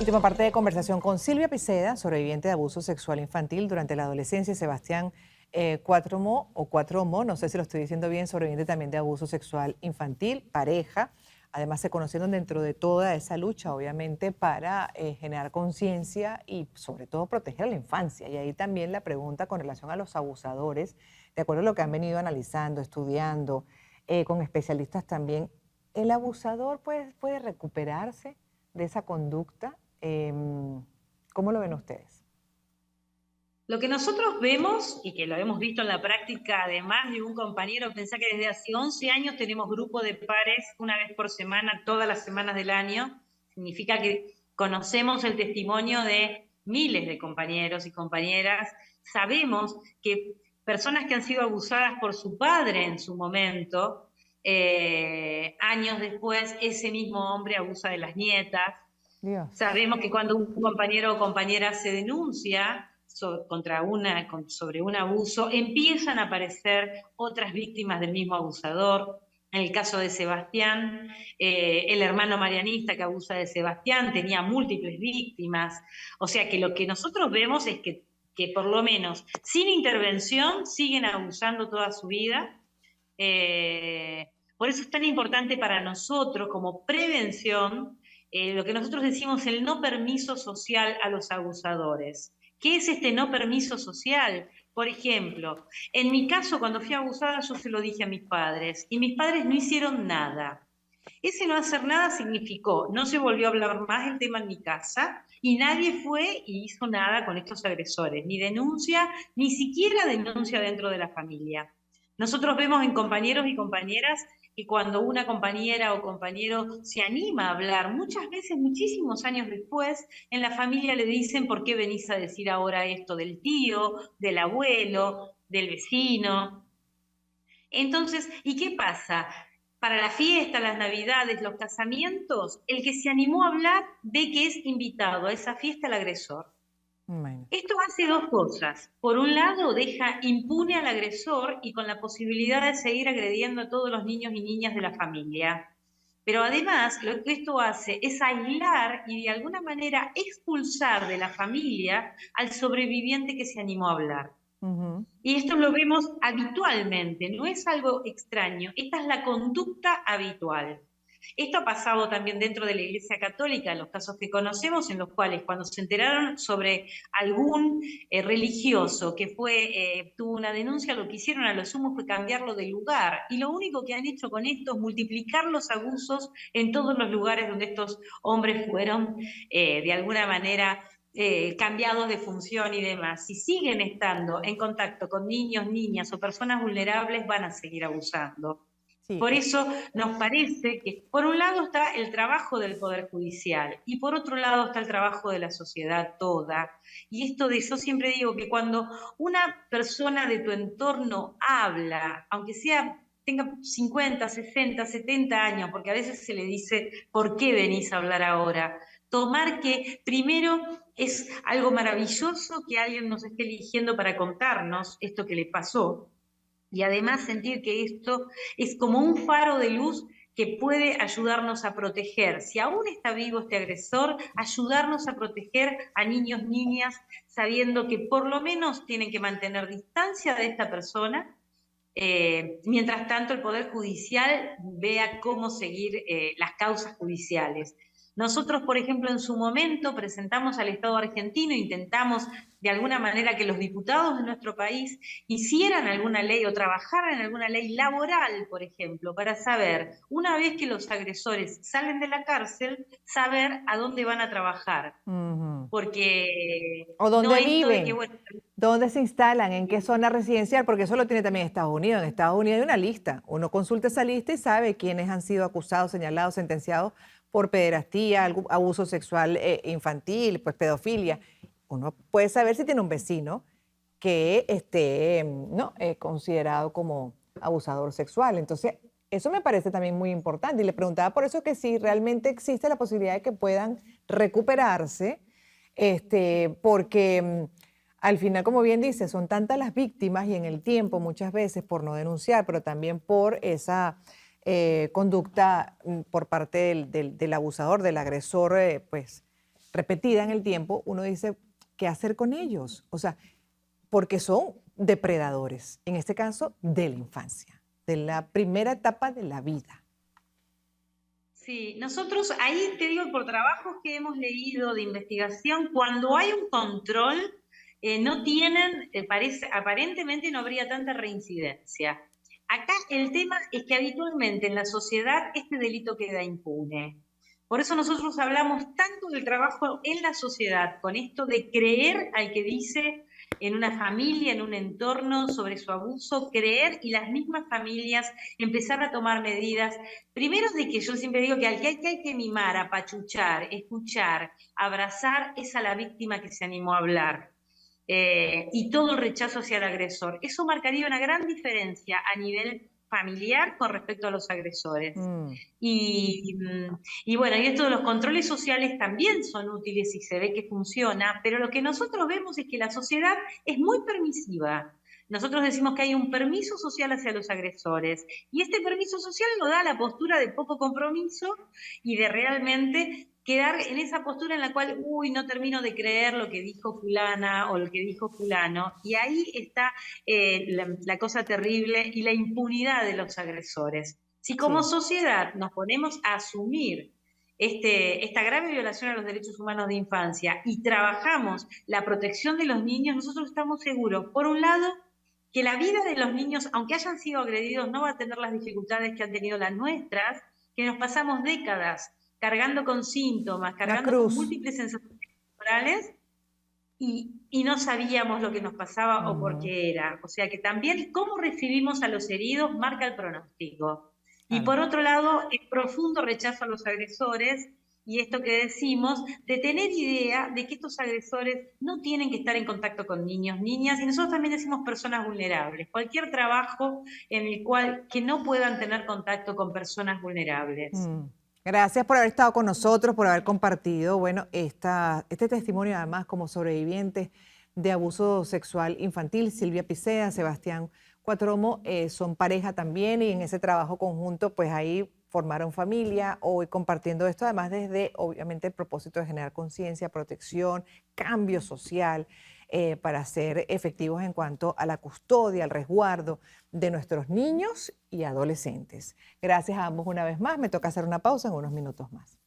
Última parte de conversación con Silvia Piceda, sobreviviente de abuso sexual infantil durante la adolescencia, y Sebastián Cuatromo, no sé si lo estoy diciendo bien, sobreviviente también de abuso sexual infantil, pareja. Además se conocieron dentro de toda esa lucha, obviamente, para generar conciencia y sobre todo proteger a la infancia. Y ahí también la pregunta con relación a los abusadores, de acuerdo a lo que han venido analizando, estudiando, con especialistas también, ¿el abusador puede recuperarse de esa conducta? ¿Cómo lo ven ustedes? Lo que nosotros vemos, y que lo hemos visto en la práctica de más de un compañero, pensá que desde hace 11 años tenemos grupo de pares una vez por semana, todas las semanas del año. Significa que conocemos el testimonio de miles de compañeros y compañeras. Sabemos que personas que han sido abusadas por su padre en su momento, años después, ese mismo hombre abusa de las nietas. Dios. Sabemos que cuando un compañero o compañera se denuncia sobre un abuso, empiezan a aparecer otras víctimas del mismo abusador. En el caso de Sebastián, el hermano marianista que abusa de Sebastián tenía múltiples víctimas. O sea que lo que nosotros vemos es que por lo menos sin intervención siguen abusando toda su vida. Por eso es tan importante para nosotros como prevención lo que nosotros decimos el no permiso social a los abusadores. ¿Qué es este no permiso social? Por ejemplo, en mi caso, cuando fui abusada, yo se lo dije a mis padres y mis padres no hicieron nada. Ese no hacer nada significó, no se volvió a hablar más del tema en mi casa y nadie fue y hizo nada con estos agresores, ni denuncia, ni siquiera denuncia dentro de la familia. Nosotros vemos en compañeros y compañeras que cuando una compañera o compañero se anima a hablar, muchas veces, muchísimos años después, en la familia le dicen por qué venís a decir ahora esto del tío, del abuelo, del vecino. Entonces, ¿y qué pasa? Para la fiesta, las navidades, los casamientos, el que se animó a hablar ve que es invitado a esa fiesta el agresor. Bueno. Esto hace dos cosas. Por un lado, deja impune al agresor y con la posibilidad de seguir agrediendo a todos los niños y niñas de la familia. Pero además, lo que esto hace es aislar y de alguna manera expulsar de la familia al sobreviviente que se animó a hablar. Ujú. Y esto lo vemos habitualmente, no es algo extraño, esta es la conducta habitual. Esto ha pasado también dentro de la Iglesia Católica, en los casos que conocemos, en los cuales cuando se enteraron sobre algún religioso que tuvo una denuncia, lo que hicieron a lo sumo fue cambiarlo de lugar. Y lo único que han hecho con esto es multiplicar los abusos en todos los lugares donde estos hombres fueron de alguna manera cambiados de función y demás. Si siguen estando en contacto con niños, niñas o personas vulnerables, van a seguir abusando. Sí, Por eso nos parece que por un lado está el trabajo del Poder Judicial y por otro lado está el trabajo de la sociedad toda. Y esto de yo siempre digo que cuando una persona de tu entorno habla, aunque tenga 50, 60, 70 años, porque a veces se le dice, ¿por qué venís a hablar ahora? Tomar que primero es algo maravilloso que alguien nos esté eligiendo para contarnos esto que le pasó, y además sentir que esto es como un faro de luz que puede ayudarnos a proteger, si aún está vivo este agresor, ayudarnos a proteger a niños, niñas, sabiendo que por lo menos tienen que mantener distancia de esta persona. Mientras tanto, el Poder Judicial vea cómo seguir las causas judiciales. Nosotros, por ejemplo, en su momento presentamos al Estado argentino, intentamos de alguna manera que los diputados de nuestro país hicieran alguna ley o trabajaran en alguna ley laboral, por ejemplo, para saber, una vez que los agresores salen de la cárcel, saber a dónde van a trabajar. ujú. Porque ¿O no dónde esto de que, viven? bueno, ¿Dónde se instalan? ¿En qué zona residencial? Porque eso lo tiene también Estados Unidos. En Estados Unidos hay una lista. Uno consulta esa lista y sabe quiénes han sido acusados, señalados, sentenciados por pederastía, abuso sexual infantil, pues pedofilia. Uno puede saber si tiene un vecino que esté, ¿no? Considerado como abusador sexual. Entonces, eso me parece también muy importante. Y le preguntaba por eso que si realmente existe la posibilidad de que puedan recuperarse, porque al final, como bien dice, son tantas las víctimas y en el tiempo muchas veces por no denunciar, pero también por esa conducta por parte del abusador, del agresor, pues repetida en el tiempo, uno dice, ¿qué hacer con ellos? O sea, porque son depredadores, en este caso de la infancia, de la primera etapa de la vida. Sí, nosotros ahí te digo, por trabajos que hemos leído de investigación, cuando hay un control, no tienen, aparentemente no habría tanta reincidencia. Acá el tema es que habitualmente en la sociedad este delito queda impune. Por eso nosotros hablamos tanto del trabajo en la sociedad, con esto de creer al que dice en una familia, en un entorno sobre su abuso, creer y las mismas familias empezar a tomar medidas. Primero de que yo siempre digo que al que hay que mimar, apachuchar, escuchar, abrazar, es a la víctima que se animó a hablar. Y todo el rechazo hacia el agresor. Eso marcaría una gran diferencia a nivel familiar con respecto a los agresores. Mm, Y, y bueno, y esto de los controles sociales también son útiles y se ve que funciona, pero lo que nosotros vemos es que la sociedad es muy permisiva. Nosotros decimos que hay un permiso social hacia los agresores y este permiso social lo da la postura de poco compromiso y de realmente quedar en esa postura en la cual, uy, no termino de creer lo que dijo fulana o lo que dijo fulano, y ahí está la cosa terrible y la impunidad de los agresores. Si como sí. sociedad nos ponemos a asumir esta grave violación a los derechos humanos de infancia y trabajamos la protección de los niños, nosotros estamos seguros, por un lado, que la vida de los niños, aunque hayan sido agredidos, no va a tener las dificultades que han tenido las nuestras, que nos pasamos décadas cargando con síntomas, La cargando con cruz. múltiples sensaciones corporales y no sabíamos lo que nos pasaba o por Ujú, qué era. O sea que también cómo recibimos a los heridos marca el pronóstico. Y claro. por otro lado, el profundo rechazo a los agresores y esto que decimos, de tener idea de que estos agresores no tienen que estar en contacto con niños, niñas, y nosotros también decimos personas vulnerables. Cualquier trabajo en el cual que no puedan tener contacto con personas vulnerables. Mm. Gracias por haber estado con nosotros, por haber compartido, bueno, este testimonio además como sobrevivientes de abuso sexual infantil. Silvia Picea, Sebastián Cuatromo, son pareja también y en ese trabajo conjunto, pues ahí formaron familia, hoy compartiendo esto, además desde, obviamente, el propósito de generar conciencia, protección, cambio social, para ser efectivos en cuanto a la custodia, al resguardo de nuestros niños y adolescentes. Gracias a ambos una vez más. Me toca hacer una pausa en unos minutos más.